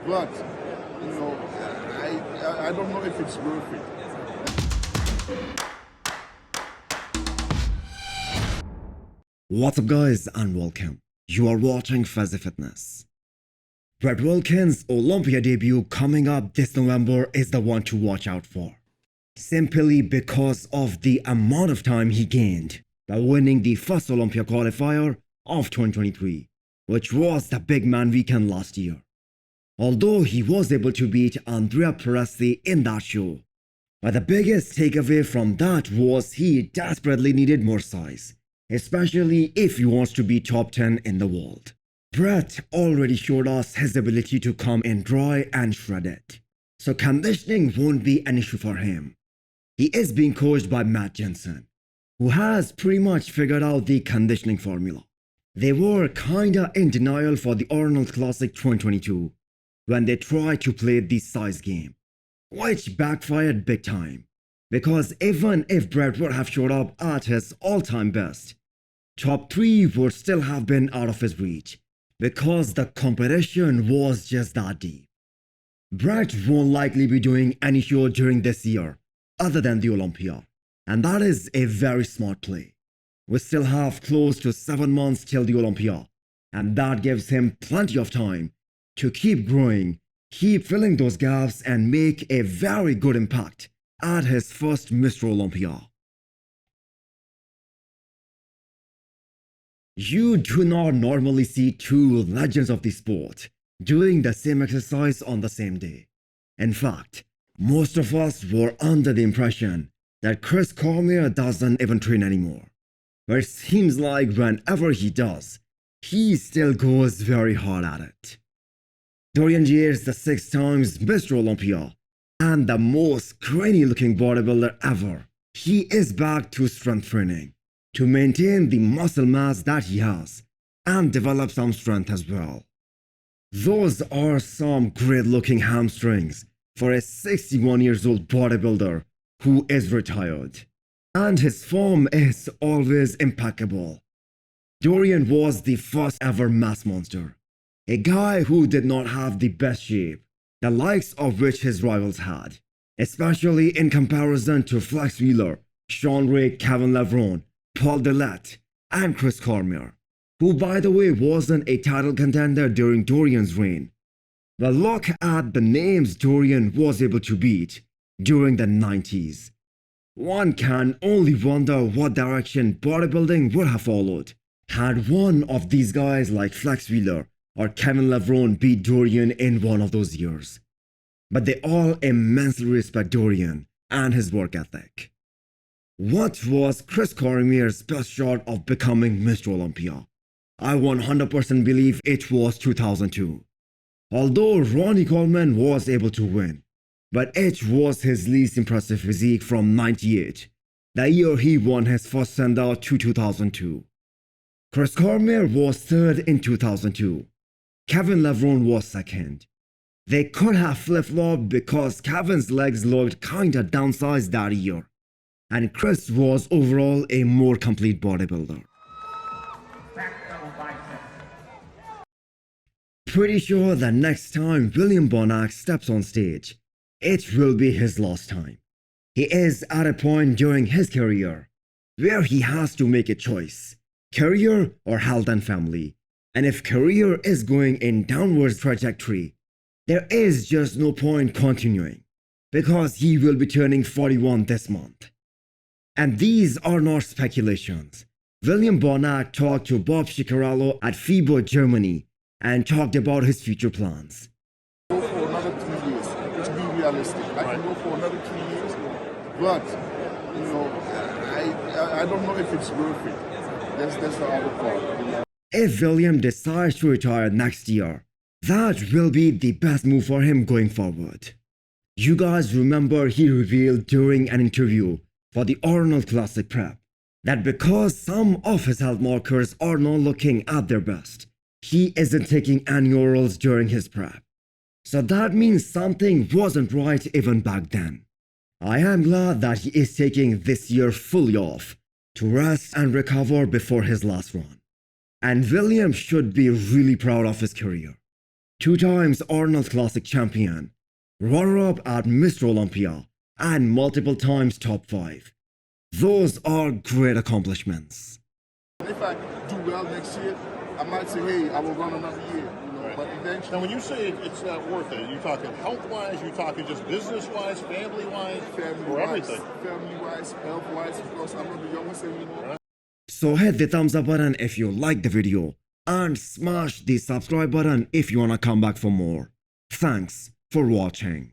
But, you know, I don't know if it's worth it. What's up guys and welcome. You are watching Fuzzy Fitness. Brett Wilkin's Olympia debut coming up this November is the one to watch out for. Simply because of the amount of time he gained by winning the first Olympia qualifier of 2023, which was the big man weekend last year. Although he was able to beat Andrea Presti in that show. But the biggest takeaway from that was he desperately needed more size, especially if he wants to be top 10 in the world. Brett already showed us his ability to come in dry and shredded, so conditioning won't be an issue for him. He is being coached by Matt Jensen, who has pretty much figured out the conditioning formula. They were kinda in denial for the Arnold Classic 2022 when they tried to play the size game, which backfired big time, because even if Brett would have showed up at his all-time best, top 3 would still have been out of his reach, because the competition was just that deep. Brett won't likely be doing any show during this year, other than the Olympia, and that is a very smart play. We still have close to 7 months till the Olympia, and that gives him plenty of time to keep growing, keep filling those gaps, and make a very good impact at his first Mr. Olympia. You do not normally see two legends of the sport doing the same exercise on the same day. In fact, most of us were under the impression that Chris Cormier doesn't even train anymore. But it seems like whenever he does, he still goes very hard at it. Dorian Yates, the 6 times Mr. Olympia and the most grainy looking bodybuilder ever, he is back to strength training to maintain the muscle mass that he has and develop some strength as well. Those are some great looking hamstrings for a 61 years old bodybuilder who is retired. And his form is always impeccable. Dorian was the first ever mass monster. A guy who did not have the best shape, the likes of which his rivals had, especially in comparison to Flex Wheeler, Sean Ray, Kevin Levron, Paul Dillette, and Chris Cormier, who by the way wasn't a title contender during Dorian's reign. But look at the names Dorian was able to beat during the 90s. One can only wonder what direction bodybuilding would have followed had one of these guys like Flex Wheeler or Kevin Levron beat Dorian in one of those years. But they all immensely respect Dorian and his work ethic. What was Chris Cormier's best shot of becoming Mr. Olympia? I 100% believe it was 2002. Although Ronnie Coleman was able to win, but it was his least impressive physique from 98, the year he won his first send-out to 2002. Chris Cormier was 3rd in 2002. Kevin Levron was 2nd. They could have flip-flopped because Kevin's legs looked kinda downsized that year, and Chris was overall a more complete bodybuilder. Pretty sure that next time William Bonac steps on stage, it will be his last time. He is at a point during his career where he has to make a choice, career or health and family. And if career is going in downwards trajectory, there is just no point continuing, because he will be turning 41 this month. And these are not speculations. William Bonac talked to Bob Ciccarello at FIBO, Germany, and talked about his future plans. Go for another 3 years, to be realistic. I can go for another 3 years, but, you know, I don't know if it's worth it. That's the other part. You know? If William decides to retire next year, that will be the best move for him going forward. You guys remember he revealed during an interview for the Arnold Classic Prep that because some of his health markers are not looking at their best, he isn't taking any orals during his prep. So that means something wasn't right even back then. I am glad that he is taking this year fully off to rest and recover before his last run. And William should be really proud of his career. 2 times Arnold Classic champion, runner-up at Mr. Olympia, and multiple times top 5. Those are great accomplishments. If I do well next year, I might say, hey, I will run another year. Right. But eventually, Now, when you say it's not worth it, you talking health-wise, you talking just business-wise, family-wise, or everything? Family-wise, health-wise, because I'm not the youngest anymore. So hit the thumbs up button if you like the video and smash the subscribe button if you wanna come back for more. Thanks for watching.